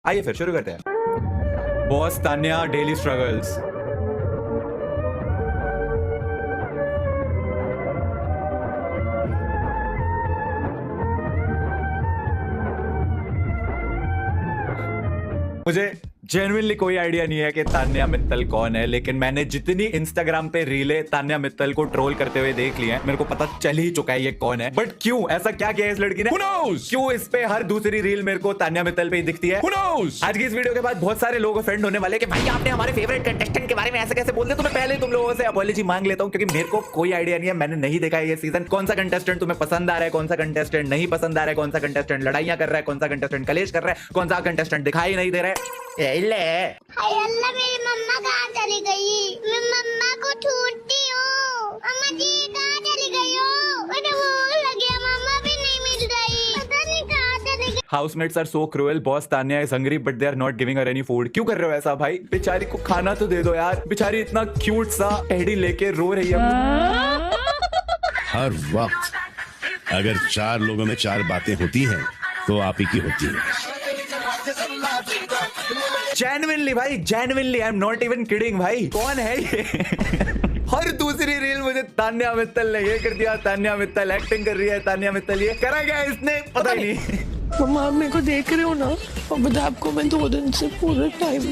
आइए फिर शुरू करते हैं। Boss Tanya daily struggles. मुझे जेन्युइनली कोई आइडिया नहीं है कि तान्या मित्तल कौन है, लेकिन मैंने जितनी इंस्टाग्राम पे रीलें तान्या मित्तल को ट्रोल करते हुए देख ली हैं, मेरे को पता चल ही चुका है ये कौन है। बट क्यों ऐसा क्या किया इस लड़की ने? Who knows? क्यों इस पे हर दूसरी रील मेरे को तान्या मित्तल पे ही दिखती है? Who knows? आज की इस वीडियो के बाद बहुत सारे लोग ऑफेंड होने वाले कि भाई आपने हमारे फेवरेट कंटेस्टेंट के बारे में ऐसे कैसे बोल दिया। तो मैं पहले तुम लोगों से अपॉलॉजी मांग लेता हूं, क्योंकि मेरे को कोई आइडिया नहीं है, मैंने नहीं देखा है ये सीजन। कौन सा कंटेस्टेंट तुम्हें पसंद आ रहा है, कौन सा कंटेस्टेंट नहीं पसंद आ रहा है, कौन सा कंटेस्टेंट लड़ाइयां कर रहा है, कौन सा कंटेस्टेंट कलेश कर रहा है, कौन सा कंटेस्टेंट दिखाई नहीं दे रहा है। हाय अल्लाह, मेरी मम्मा कहाँ चली गई? मैं मम्मा को ढूंढती हूँ। अम्मा जी कहाँ चली गई हो? मुझे भूख लगी है, मम्मा भी नहीं मिल रही, पता नहीं कहाँ चली गई। Housemates are so cruel. Boss Tanya is hungry but they are not giving her any food. क्यों कर रहे हो ऐसा भाई? बेचारी को खाना तो दे दो यार। बेचारी इतना क्यूट सा टेडी लेके रो रही है। हर वक्त अगर चार लोगों में चार बातें होती हैं तो आप ही की होती है। जेन्युइनली भाई, genuinely I am not even kidding भाई। कौन है ये? हर दूसरी रील मुझे तान्या मित्तल ने ये कर दिया, तान्या मित्तल एक्टिंग कर रही है, तान्या मित्तल ये करा क्या इसने, पता ही नहीं। मम्मा आप मेरे को देख रहे हो ना, और बता आपको मैं 2 दिन से पूरे टाइम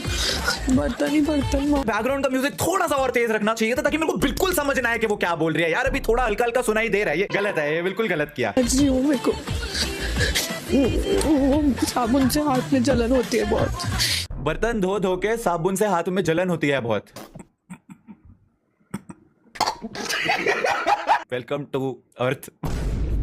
बर्तन ही बर्तन। बैकग्राउंड का म्यूजिक थोड़ा सा और तेज रखना चाहिए था, ताकि मेरे को बिल्कुल समझ ना आए कि वो क्या बोल रही है। यार अभी थोड़ा हल्का हल्का सुनाई दे रहा है, ये गलत है, ये बिल्कुल गलत किया। मेरे को साबुन से हाथ में जलन होती है बहुत। बर्तन धो धो के साबुन से हाथों में जलन होती है बहुत। Welcome to earth.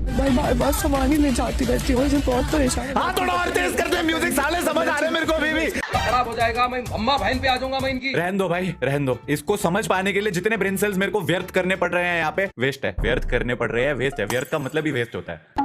भाई बार बार सामान ही ले जाती रहती हूँ, मुझे बहुत परेशान। हाँ थोड़ा और तेज कर दे म्यूजिक, साले समझ आ रहे हैं मेरे को अभी भी। खराब हो जाएगा, मैं अम्मा बहन पे आ जाऊंगा मैं इनकी। रहन दो भाई, रहन दो। इसको समझ पाने के लिए जितने ब्रेन सेल्स मेरे को व्यर्थ करने पड़ रहे हैं यहाँ पे, वेस्ट है। व्यर्थ करने पड़ रहे हैं, वेस्ट है। व्यर्थ का मतलब ही वेस्ट होता है।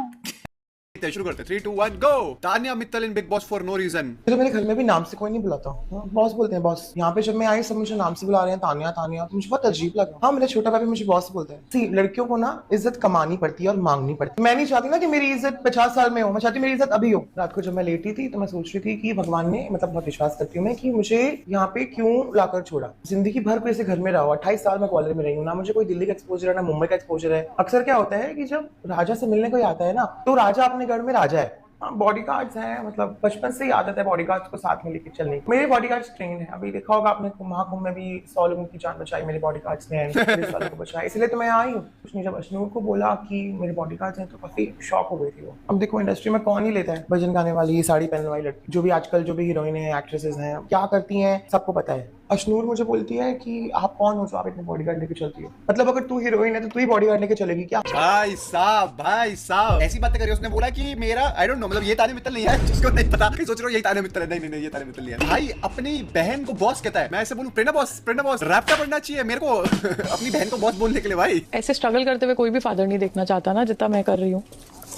शुरू करते 3 2 1 go. Tanya Mittal in Bigg Boss for no reason. तो मेरे घर में भी नाम से कोई नहीं बुलाता। बॉस बोलते हैं बॉस। यहाँ पे जब मैं आई सब मुझे नाम से बुला रहे हैं, तान्या तान्या, तो मुझे बहुत अजीब लगा। हाँ मेरा छोटा भाई भी मुझे बॉस बोलते हैं। सी लड़कियों को ना इज्जत कमानी पड़ती है और मांगनी पड़ती है। मैं नहीं चाहती ना कि मेरी इज्जत 50 साल में हो, मैं चाहती मेरी इज्जत अभी हो। रात को जब मैं लेटी थी तो मैं सोच रही थी कि भगवान ने, मतलब बहुत विश्वास करती हूँ मैं, कि मुझे यहाँ पे क्यों लाकर छोड़ा। जिंदगी भर को ऐसे घर में रहा, 28 साल मैं कॉलेज में रही हूँ, ना मुझे कोई दिल्ली का एक्सपोजर है ना मुंबई का एक्सपोजर है। अक्सर क्या होता है कि जब राजा से मिलने कोई आता है ना, तो राजा अपने घर में राजा है। बॉडी गार्ड्स हैं, मतलब बचपन से ही आदत है बॉडी गार्ड्स को साथ में लेके चलने की। मेरे बॉडी गार्ड्स ट्रेंड है। अभी देखा होगा आपने महाकुंभ में भी 100 लोगों की जान बचाई मेरे बॉडी गार्ड्स ने, 40 वालों को बचाया, इसलिए तो मैं आई हूँ। कुछ नहीं, जब अश्नूर को बोला कि मेरे बॉडी गार्ड्स हैं तो काफी शॉक हो गई थी वो। अब देखो इंडस्ट्री में कौन ही लेता है भजन गाने वाली, साड़ी पहनने वाली लड़की, जो भी आजकल जो भी हीरोइन है, एक्ट्रेसेस हैं, क्या करती हैं सबको पता है। अश्नूर मुझे बोलती है कि आप कौन हो जो आप इतने बॉडीगार्ड लेके चलती हो? मतलब अगर तू हीरोइन है तो तू ही बॉडीगार्ड लेके चलेगी क्या? भाई साहब ऐसी बातें करी। उसने बोला कि मेरा आई डोंट नो, मतलब ये तान्या मित्तल नहीं है, जिसको नहीं पता कि सोच रहे हो ये तान्या मित्तल है। नहीं ये तान्या मित्तल नहीं है भाई। अपनी बहन को बॉस कहता है। मैं ऐसे बोलूं प्रेरणा बॉस रैप्टा पढ़ना चाहिए मेरे को अपनी बहन को बॉस बोलने के लिए। भाई ऐसे स्ट्रगल करते हुए कोई भी फादर नहीं देखना चाहता ना जितना मैं कर रही हूँ।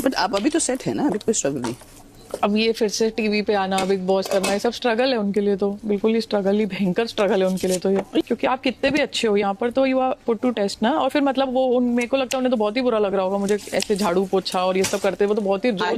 बट आप अभी तो सेट है ना, अभी कोई स्ट्रगल नहीं। अब ये फिर से टीवी पे आना, बिग बॉस करना, ये सब स्ट्रगल है उनके लिए। तो बिल्कुल ही स्ट्रगल ही, भयंकर स्ट्रगल है उनके लिए तो ये। क्योंकि आप कितने भी अच्छे हो यहाँ पर तो you are put to test ना। और फिर मतलब वो मेरे को लगता है उन्हें तो बहुत ही बुरा लग रहा होगा मुझे ऐसे झाड़ू पोछा और ये सब करते हुए, तो बहुत ही भाई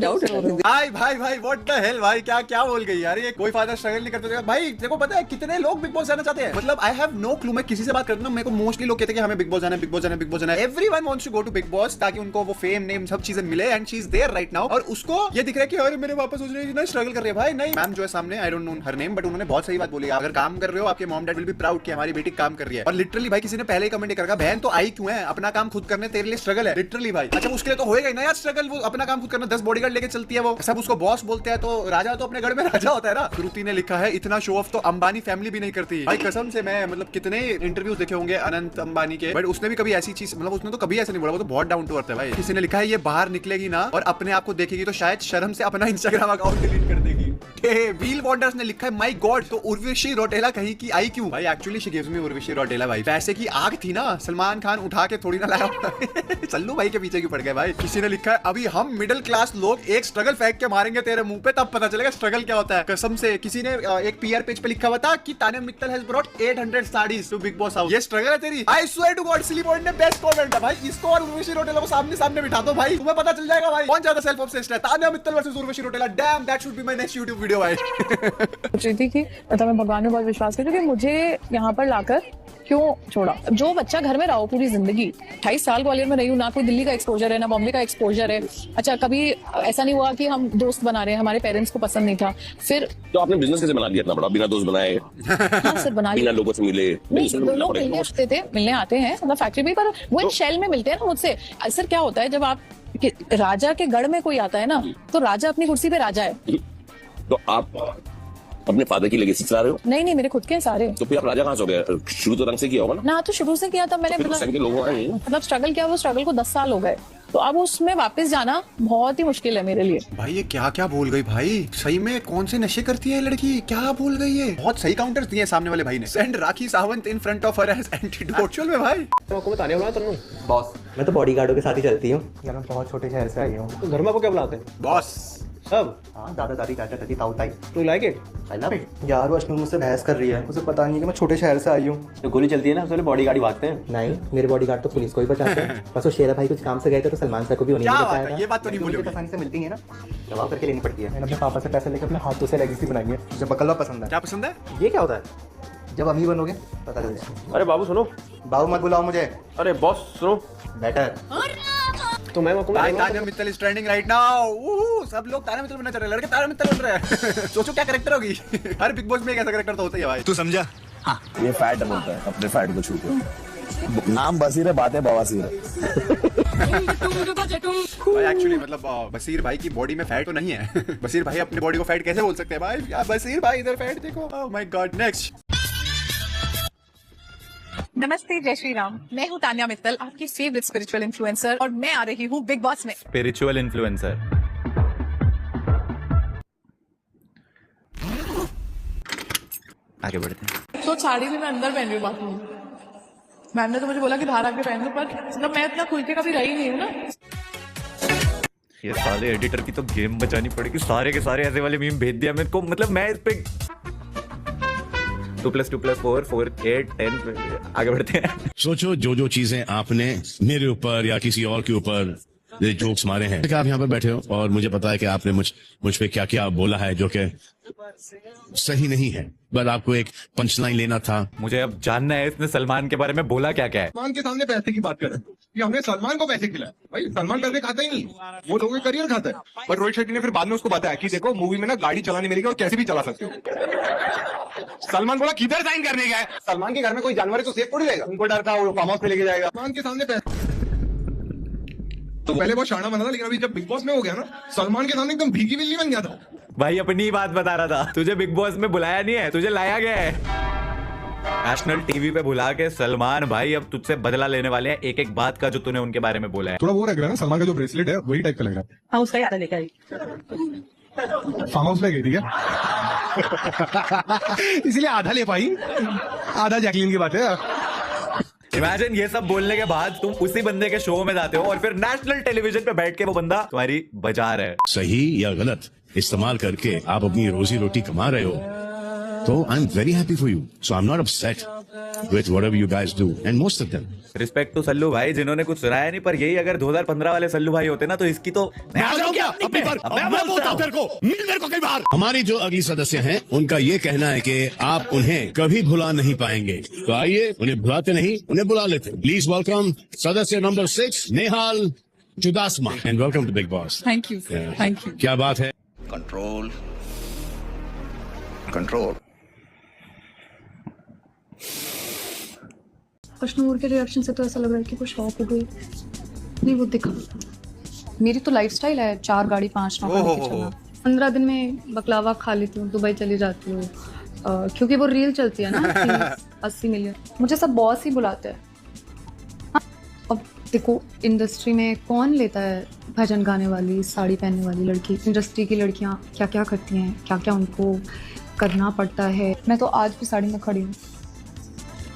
व्हाट द हेल भाई, क्या बोल गई यार ये। कोई फादर स्ट्रगल नहीं करते भाई। देखो पता है कितने लोग बिग बॉस जाना चाहते हैं। मतलब आई हैव नो क्लू। मैं किसी से बात करता हूं, मेरे को मोस्टली लोग कहते हैं कि हमें बिग बॉस जाना है, बिग बॉस जाना है, बिग बॉस जाना है। Everyone wants to go to Bigg Boss ताकि उनको वो फेम नेम सब चीजें मिले, and she is there right now. और उसको ये दिख रहा है कि अरे मेरे वापस सोच रहे हैं ना स्ट्रगल कर रहे हैं। भाई नहीं, मैम जो है सामने, I don't know her name, but उन्होंने बहुत सही बात बोली। अगर काम कर रहे हो, आपके mom dad will be proud कि हमारी बेटी काम कर रही है। और लिटरली भाई किसी ने पहले ही कमेंट करा, बहन तो आई क्यों है, अपना काम खुद करने तेरे लिए स्ट्रगल है। लिटरली भाई अच्छा उसके लिए तो होएगा ही ना यार स्ट्रगल। वो अपना काम खुद करना, 10 बॉडीगार्ड लेके चलती है, वो सब उसको बॉस बोलते हैं। तो राजा तो अपने घर में राजा होता है ना। श्रुति ने लिखा है इतना शो ऑफ तो अंबानी फैमिली भी नहीं करती। भाई कसम से मैं मतलब कितने इंटरव्यूज देखे होंगे अनंत अंबानी के, बट उसने भी कभी ऐसी चीज, मतलब उसने तो कभी ऐसा नहीं बोला। वो तो बहुत डाउन टू अर्थ है भाई। किसी ने लिखा है ये बाहर निकलेगी ना और अपने आप को देखेगी तो शायद शर्म से अपना इंस्टाग्राम अकाउंट डिलीट कर देगी। व्हील वॉन्डर्स ने लिखा है माय गॉड तो उर्वशी रौटेला कहीं की आई क्यों? भाई actually she gives me Urvashi Rautela भाई। पैसे की आग थी ना, सलमान खान उठा के थोड़ी ना लाया। सल्लू भाई के पीछे क्यों पड़ गए भाई। किसी ने लिखा है अभी हम मिडिल क्लास लोग एक स्ट्रगल फेंक के मारेंगे तेरे मुंह पे, तब पता चलेगा स्ट्रगल क्या होता है। कसम से किसी ने एक पीआर पेज पे लिखा हुआ था कि Tanya Mittal has brought 800 saris to Bigg Boss house. ये स्ट्रगल है तेरी? I swear to God silly point ने बेस्ट कमेंट है भाई। इसको और उर्वशी रौटेला को सामने बिठा दो भाई, तुम्हें पता चल जाएगा भाई कौन ज्यादा सेल्फ ऑब्सेस्ड है। Tanya Mittal versus Urvashi Rautela. Dam that should be my next YouTube video. Video भाई। सोच रही थी कि मतलब मैं भगवान में बहुत विश्वास करती हूँ कि मुझे यहाँ पर लाकर क्यों छोड़ा। जो बच्चा घर में रहो पूरी जिंदगी, 28 साल ग्वालियर में रही हूँ, ना कोई दिल्ली का एक्सपोजर है ना बॉम्बे का एक्सपोजर है। अच्छा कभी ऐसा नहीं हुआ कि हम दोस्त बना रहे हैं, हमारे पेरेंट्स को पसंद नहीं था। फिर तो आपने बिजनेस कैसे बना लिया इतना बड़ा, बिना दोस्त बनाए, हाँ सर बना बिना लिया। लोगों से मिले? नहीं लोग मिलने आते थे, मिलने आते हैं मतलब फैक्ट्री में, पर वो एक शेल में मिलते हैं ना मुझसे। सर क्या होता है जब आप राजा के गढ़ में कोई आता है ना, तो राजा अपनी कुर्सी पे राजा है। तो आप अपने फादर की लेगेसी चला रहे हो? नहीं नहीं मेरे खुद के हैं सारे। तो फिर आप राजा कहाँ से हो गए? शुरू तो रंग से किया होगा ना? ना तो शुरू से किया था मैंने, फिर उस टाइम के लोग आए। मतलब स्ट्रगल किया, वो स्ट्रगल को 10 साल हो गए, तो अब उसमें वापस जाना बहुत ही मुश्किल है मेरे लिए। भाई ये क्या क्या बोल गई भाई, सही में कौन से नशे करती है ये लड़की, क्या बोल गई है। बहुत सही काउंटर्स दिए सामने वाले भाई ने। Send Rakhi Sawant in front of her as antidote. Actual में भाई आपको बताने वाला तन्नू बॉस मैं तो बॉडीगार्डों के साथ ही चलती हूँ। यार मैं बहुत छोटे शहर से आई हूँ। तो घर में आपको क्या बुलाते हैं बॉस। सब? हाँ दादा दादी चाचा चाची ताऊ ताई। To like it? I love it. यार वो अश्विन मुझसे बहस कर रही है, उसे पता नहीं है कि मैं छोटे शहर से आई हूँ। तो गोली चलती है ना उससे बॉडीगार्ड भागते हैं। नहीं मेरे बॉडीगार्ड तो पुलिस को ही बचाते हैं। बस वो शेरा भाई कुछ काम से गए थे तो सलमान सर को भी उन्हीं क्या ने बात बताया है, ये बात तो नहीं बोली मुझे होगी। आसानी से मिलती है ना, दवा करके लेनी पड़ती है। मैंने अपने पापा से पैसे लेकर अपने हाथों से लेगेसी बनाई है। मुझे बकलवा पसंद है। क्या पसंद है? ये क्या होता है? जब अमीर बनोगे पता चल जाएगा। अरे बाबू सुनो। बाबू मत बुलाओ मुझे। अरे बॉस सुनो। बेटर। तो मैं आपको Tanya Mittal is trending right now. सब लोग तान्या मित्तल बनना चाह रहे हैं, लड़के तान्या मित्तल बन रहे हैं। सोचो क्या कैरेक्टर होगी। हर बिग बॉस में एक ऐसा कैरेक्टर तो होता ही है भाई। तू समझा? हाँ ये फैट बोलता है, अपने फैट को छू के। नाम बसीर है, बातें बवासीर है। भाई एक्चुअली मतलब बसीर भाई की बॉडी में फैट तो नहीं है। बसीर भाई अपनी बॉडी को फैट कैसे बोल सकते हैं भाई? यार बसीर भाई इधर फैट देखो। Oh my God. नेक्स्ट। नमस्ते, जय श्री राम। मैं हूँ तान्या मित्तल, आपकी फेवरेट स्पिरिचुअल इन्फ्लुएंसर, और मैं आ रही हूँ बिग बॉस में। Spiritual influencer. आगे बढ़ते हैं। तो साड़ी भी मैं अंदर पहन रही हूँ बाथरूम। मैम ने तो मुझे बोला कि बाहर आके पहन लो, पर मतलब मैं इतना खुल के कभी रही नहीं हूँ ना। ये साले एडिटर की तो गेम बचानी पड़ेगी, सारे के सारे ऐसे वाले मीम भेज दिया मेरे को। मतलब मैं इस पे 2 + 2 + 4 4 8 10। आगे बढ़ते हैं। सोचो जो जो चीजें आपने मेरे ऊपर या किसी और के ऊपर जोक्स मारे हैं, आप यहाँ पर बैठे हो और मुझे पता है कि आपने मुझ पे क्या क्या बोला है जो कि सही नहीं है, बट आपको एक पंचलाइन लेना था। मुझे अब जानना है इसने सलमान के बारे में बोला क्या क्या है। सलमान के सामने पैसे की बात करें कि हमने सलमान को पैसे खिलाए। भाई सलमान पैसे खाता ही नहीं, वो लोगों का करियर खाता है। पर रोहित शेट्टी ने फिर बाद में उसको बताया कि देखो मूवी में ना गाड़ी चलाने मिलेगी और कैसे भी चला सकते हो। सलमान बोला किधर साइन करने गए? सलमान के घर में कोई जानवर है तो सेफ थोड़ी रहेगा, उनको डर था वो फार्म हाउस पे लेके जाएगा। सलमान के सामने पैसे तो पहले बहुत शाना बना था, लेकिन अभी जब बिग बॉस में हो गया ना, सलमान के सामने एकदम भीगी बिल्ली बन गया था। भाई अपनी बात बता रहा था, तुझे बिग बॉस में बुलाया नहीं है, तुझे लाया गया है। नेशनल टीवी पे बुला के सलमान भाई अब तुझसे बदला लेने वाले हैं एक एक बात का जो तूने उनके बारे में बोला है। थोड़ा वो लग रहा है ना, सलमान का जो ब्रेसलेट है वही टाइप का लग रहा है। हाँ उसका याद लेकर आई। फार्म हाउस में गई थी क्या? इसीलिए आधा ले पाई, आधा जैकलीन की बात है। इमेजिन ये सब बोलने के बाद तुम उसी बंदे के शो में जाते हो और फिर नेशनल टेलीविजन पे बैठ के वो बंदा तुम्हारी बजा रहा है। सही या गलत इस्तेमाल करके आप अपनी रोजी रोटी कमा रहे हो, तो I am very happy for you. So I am not upset with whatever you guys do and most of them. Respect to Sallu भाई जिन्होंने कुछ सुनाया नहीं, पर यही अगर 2015 वाले सल्लू भाई होते ना तो इसकी तो हमारी जो अगली सदस्य हैं उनका ये कहना है कि आप उन्हें कभी भुला नहीं पाएंगे, तो आइए उन्हें भुलाते नहीं उन्हें बुला लेते। प्लीज वेलकम सदस्य number 6 Nehal Chudasama and welcome to Bigg Boss. Thank you thank you. क्या बात है। Control control. खुशनूर के रिएक्शन से तो ऐसा लग रहा है कि कुछ शॉक हो गई। नहीं वो दिखा, मेरी तो लाइफस्टाइल है 4 गाड़ी 5 नौकरी लेके चलना। 15 दिन में बकलावा खा लेती हूँ, दुबई चली जाती हूँ, क्योंकि वो रील चलती है ना 80 मिलियन। मुझे सब बॉस ही बुलाते हैं। हाँ, अब देखो इंडस्ट्री में कौन लेता है भजन गाने वाली साड़ी पहनने वाली लड़की। इंडस्ट्री की लड़कियाँ क्या क्या करती हैं, क्या क्या उनको करना पड़ता है। मैं तो आज भी साड़ी में खड़ी हूँ।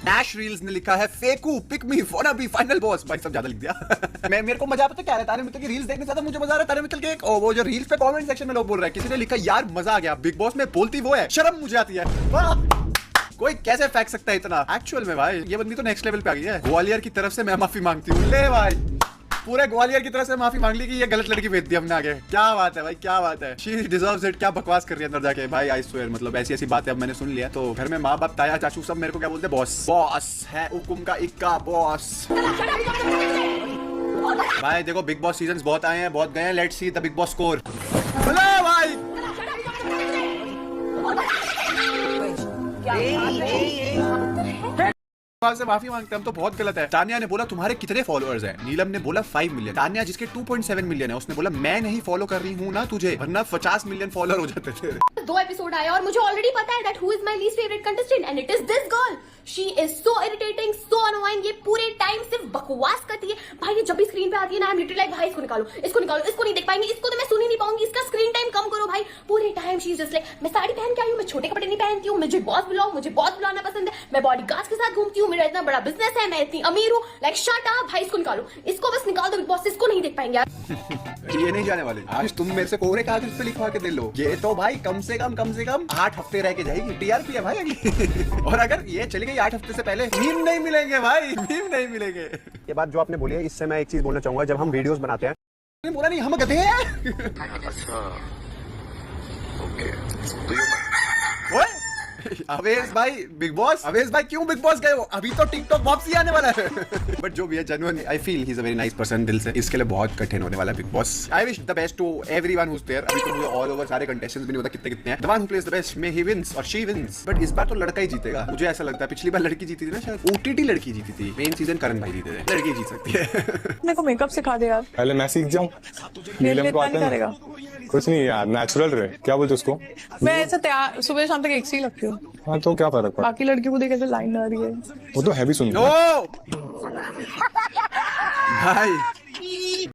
डैश रील्स ने लिखा है फेकू pick me wanna be final boss. भाई सब ज्यादा लिख दिया। मेरे को मजा पता क्या आ रहा है, तान्या मित्तल की रील्स देखने से ज्यादा मुझे मजा आ रहा है तान्या मित्तल के वो जो रील्स पे कमेंट सेक्शन में लोग बोल रहे हैं। किसी ने लिखा यार मजा आ गया, बिग बॉस में बोलती वो है, शर्म मुझे आती है। वाह कोई कैसे फेंक सकता है इतना। एक्चुअल में भाई ये बंदी तो नेक्स्ट लेवल पे आ गई है। ग्वालियर की तरफ से मैं माफी मांगती हूँ। ले भाई पूरे ग्वालियर की तरफ से माफी मांग ली कि ये गलत लड़की भेज दी हमने आगे। क्या बात है भाई, क्या बात है। She deserves it. क्या बकवास कर रही है अंदर जाके भाई, आई स्वेयर। मतलब ऐसी ऐसी बातें अब मैंने सुन लिया। तो घर में माँ बाप, ताया चाचू सब मेरे को क्या बोलते हैं, बॉस। बॉस है हुकुम का इक्का, बॉस। भाई देखो बिग बॉस सीजन्स बहुत आए हैं, बहुत गए हैं। Let's see the big boss score. भाई से माफी मांगते हैं हम, तो बहुत गलत है। तानिया ने बोला तुम्हारे कितने फॉलोअर्स हैं? नीलम ने बोला 5 मिलियन। तानिया जिसके 2.7 मिलियन है, उसने बोला मैं नहीं फॉलो कर रही हूँ ना तुझे, वरना 50 मिलियन फॉलोअर हो जाते थे। 2 एपिसोड आए और मुझे ऑलरेडी पता है that who is my least favourite contestant and it is this girl. She is so irritating, so annoying. ये पूरे टाइम सिर्फ बकवास करती है भाई। ये जब भी स्क्रीन पे आती है ना, आई एम लिटरली लाइक भाई इसको निकालो, इसको निकालो, इसको नहीं देख पाएंगे, इसको तो मैं सुन ही नहीं पाऊंगी, इसका स्क्रीन टाइम कम करो भाई। पूरे time she is just like मैं साड़ी पहन के आई हूँ, मैं छोटे कपड़े नहीं पहनती हूँ, मुझे बॉस बुलाओ, मुझे बॉस बुलाना पसंद है, मैं बॉडीगार्ड्स के साथ घूमती हूँ, मेरा इतना बड़ा बिजनेस है, मैं इतनी अमीर हूँ। लाइक शट अप भाई, इसको निकालो, इसको बस निकाल दो बिग बॉस, इसको नहीं देख पाएंगे यार। ये नहीं जाने वाले। आज तुम मेरे से कोरे कागज पे लिखवा के दे लो, ये तो भाई कम से कम 8 हफ्ते रह के जाएगी। टीआरपी है भाई अगली। और अगर ये चली गई 8 हफ्ते से पहले, मीम नहीं मिलेंगे भाई, मीम नहीं मिलेंगे। ये बात जो आपने बोली है, इससे मैं एक चीज बोलना चाहूंगा। जब हम वीडियोस बनाते हैं, बोला नहीं हम गधे हैं। ओए अवेश भाई बिग बॉस, अवेश भाई क्यों बिग बॉस गए हो? अभी तो टिकटॉक वापसी आने वाला है। बट जो भी है, genuine I feel he is a very nice person दिल से। इसके लिए बहुत कठिन होने वाला है Bigg Boss. I wish the best to everyone who is there. अभी तो मुझे ऑल ओवर सारे कंटेस्टेंट्स भी नहीं पता कितने कितने हैं। The one who plays the best may he wins और शी विंस। बट इस बार तो लड़का ही जीतेगा, मुझे ऐसा लगता है। पिछली बार लड़की जीती थी ना, शायद ओटीटी लड़की जीती थी। मेन सीजन करण भाई जीते थे, लड़की जीत सकती है। मेरे को मेकअप सिखा दे यार। पहले मैं सीख जाऊं। नीलम को आता है कुछ नहीं यार, नेचुरल रहे। क्या बोलते उसको? मैं ऐसा तैयार सुबह शाम तक एक सी लगती हूँ। हाँ तो क्या फर्क पड़ा? बाकी लड़कियों को देखे तो लाइन आ रही है। वो तो हैवी सुन भाई